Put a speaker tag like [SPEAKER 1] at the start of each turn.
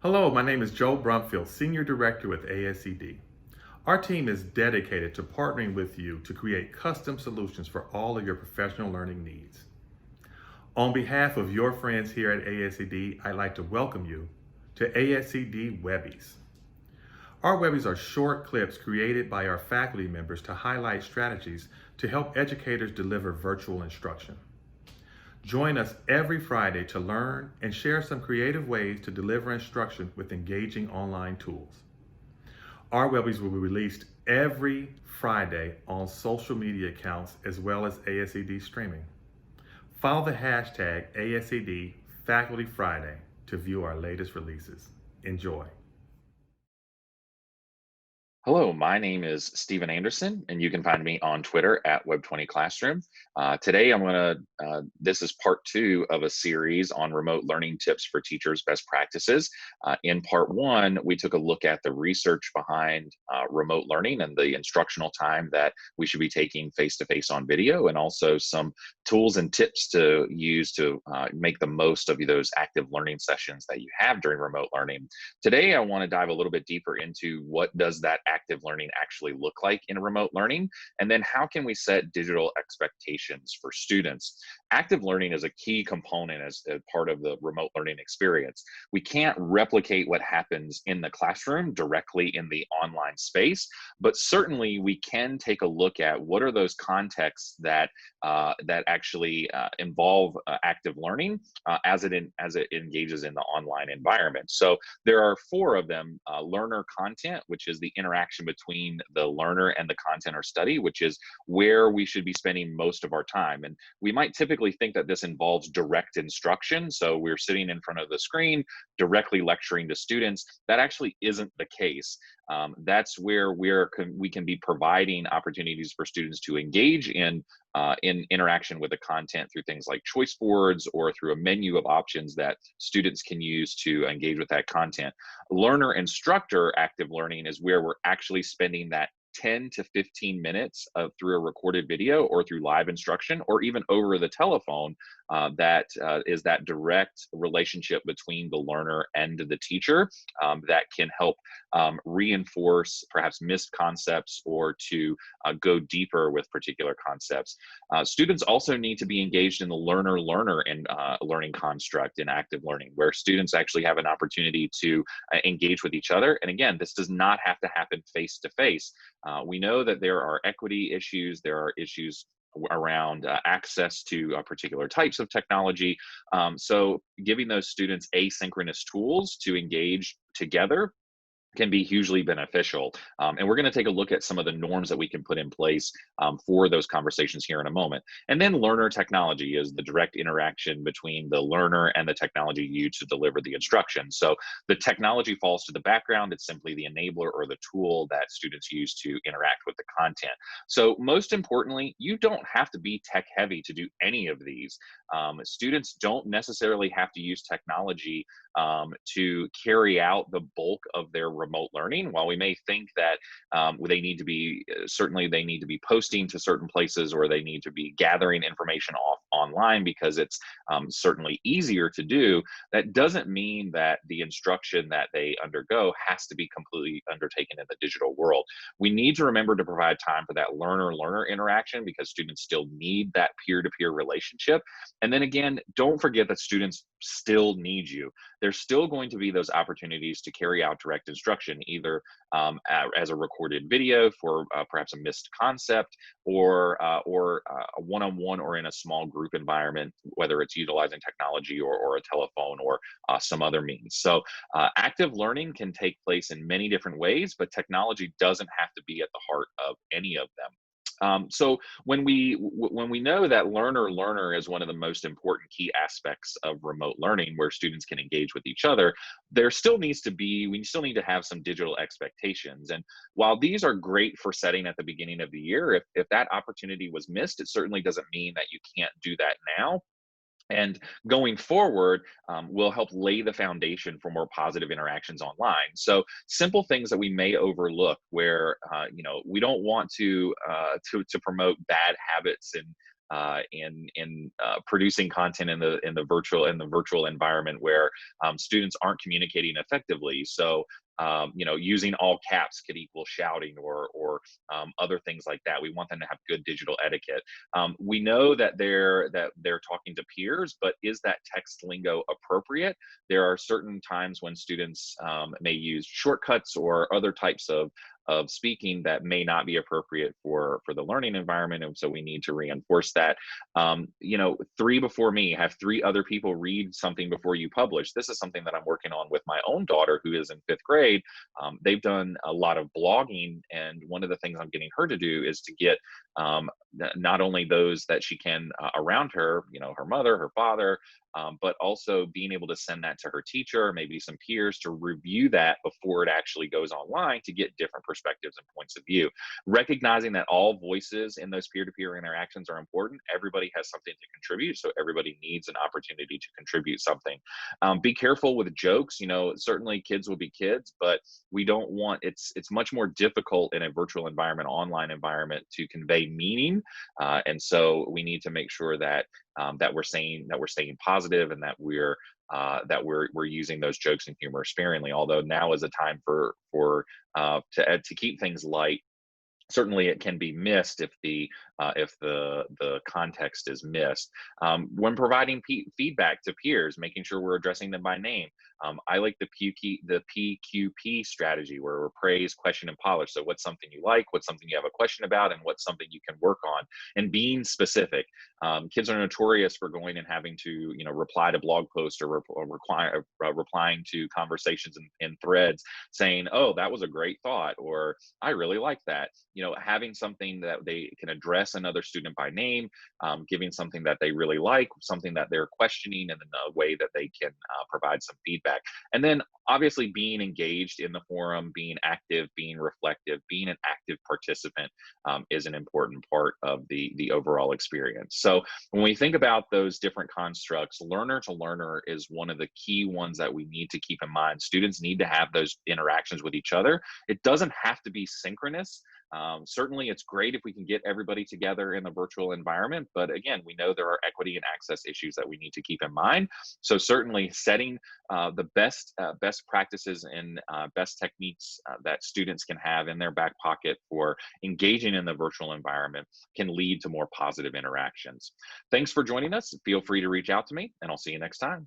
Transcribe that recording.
[SPEAKER 1] Hello, my name is Joe Brumfield, Senior Director with ASCD. Our team is dedicated to partnering with you to create custom solutions for all of your professional learning needs. On behalf of your friends here at ASCD, I'd like to welcome you to ASCD Webbies. Our Webbies are short clips created by our faculty members to highlight strategies to help educators deliver virtual instruction. Join us every Friday to learn and share some creative ways to deliver instruction with engaging online tools. Our Webbies will be released every Friday on social media accounts as well as ASCD streaming. Follow the hashtag ASCD Faculty Friday to view our latest releases. Enjoy.
[SPEAKER 2] Hello, my name is Stephen Anderson, and you can find me on Twitter at Web20Classroom. Today, this is part two of a series on remote learning tips for teachers' best practices. In part one, we took a look at the research behind remote learning and the instructional time that we should be taking face-to-face on video, and also some tools and tips to use to make the most of those active learning sessions that you have during remote learning. Today, I want to dive a little bit deeper into what does that active learning actually look like in remote learning, and then how can we set digital expectations for students. Active learning is a key component as part of the remote learning experience. We can't replicate what happens in the classroom directly in the online space, but certainly we can take a look at what are those contexts that actually involve active learning as it engages in the online environment. So there are four of them: learner content, which is the interaction between the learner and the content or study, which is where we should be spending most of our time. And we might typically think that this involves direct instruction. So we're sitting in front of the screen, directly lecturing to students. That actually isn't the case. That's where we can be providing opportunities for students to engage in interaction with the content through things like choice boards or through a menu of options that students can use to engage with that content. Learner instructor active learning is where we're actually spending that 10 to 15 minutes through a recorded video or through live instruction or even over the telephone. That is that direct relationship between the learner and the teacher that can help reinforce perhaps missed concepts or to go deeper with particular concepts. Students also need to be engaged in the learner-learner and learning construct in active learning, where students actually have an opportunity to engage with each other. And again, this does not have to happen face-to-face. We know that there are equity issues, there are issues around access to particular types of technology. So giving those students asynchronous tools to engage together can be hugely beneficial. And we're going to take a look at some of the norms that we can put in place for those conversations here in a moment. And then learner technology is the direct interaction between the learner and the technology used to deliver the instruction. So the technology falls to the background. It's simply the enabler or the tool that students use to interact with the content. So most importantly, you don't have to be tech heavy to do any of these. Students don't necessarily have to use technology to carry out the bulk of their remote learning. While we may think that they need to be, certainly they need to be posting to certain places or they need to be gathering information off online because it's certainly easier to do, that doesn't mean that the instruction that they undergo has to be completely undertaken in the digital world. We need to remember to provide time for that learner-learner interaction because students still need that peer-to-peer relationship. And then again, don't forget that students still need you. There's still going to be those opportunities to carry out direct instruction, either as a recorded video for perhaps a missed concept or a one-on-one or in a small group environment, whether it's utilizing technology or a telephone or some other means. So active learning can take place in many different ways, but technology doesn't have to be at the heart of any of them. So when we know that learner-learner is one of the most important key aspects of remote learning, where students can engage with each other, we still need to have some digital expectations. And while these are great for setting at the beginning of the year, if that opportunity was missed, it certainly doesn't mean that you can't do that now. And going forward, will help lay the foundation for more positive interactions online. So simple things that we may overlook, where we don't want to promote bad habits and in producing content in the virtual environment where students aren't communicating effectively. So using all caps could equal shouting or other things like that. We want them to have good digital etiquette. We know that they're talking to peers, but is that text lingo appropriate? There are certain times when students may use shortcuts or other types of speaking that may not be appropriate for the learning environment, and so we need to reinforce that. Three before me, have three other people read something before you publish. This is something that I'm working on with my own daughter, who is in 5th grade. They've done a lot of blogging, and one of the things I'm getting her to do is to get not only those that she can around her, her mother, her father, but also being able to send that to her teacher, maybe some peers, to review that before it actually goes online to get different perspectives and points of view. Recognizing that all voices in those peer-to-peer interactions are important. Everybody has something to contribute, so everybody needs an opportunity to contribute something. Be careful with jokes. Certainly kids will be kids, but we don't want, it's much more difficult in a virtual environment, online environment, to convey meaning. And so we need to make sure that that we're staying positive, and that we're using those jokes and humor sparingly. Although now is a time to keep things light. Certainly, it can be missed if the context is missed. When providing feedback to peers, making sure we're addressing them by name. I like the PQP strategy, where we're praise, question, and polish. So what's something you like, what's something you have a question about, and what's something you can work on, and being specific. Kids are notorious for going and having to reply to blog posts or replying to conversations in threads saying, oh, that was a great thought, or I really like that. Having something that they can address another student by name, giving something that they really like, something that they're questioning, and in a way that they can provide some feedback. And then obviously being engaged in the forum, being active, being reflective, being an active participant is an important part of the overall experience. So when we think about those different constructs, learner to learner is one of the key ones that we need to keep in mind. Students need to have those interactions with each other. It doesn't have to be synchronous. Certainly, it's great if we can get everybody together in the virtual environment, but again, we know there are equity and access issues that we need to keep in mind. So certainly, setting the best practices and best techniques that students can have in their back pocket for engaging in the virtual environment can lead to more positive interactions. Thanks for joining us. Feel free to reach out to me, and I'll see you next time.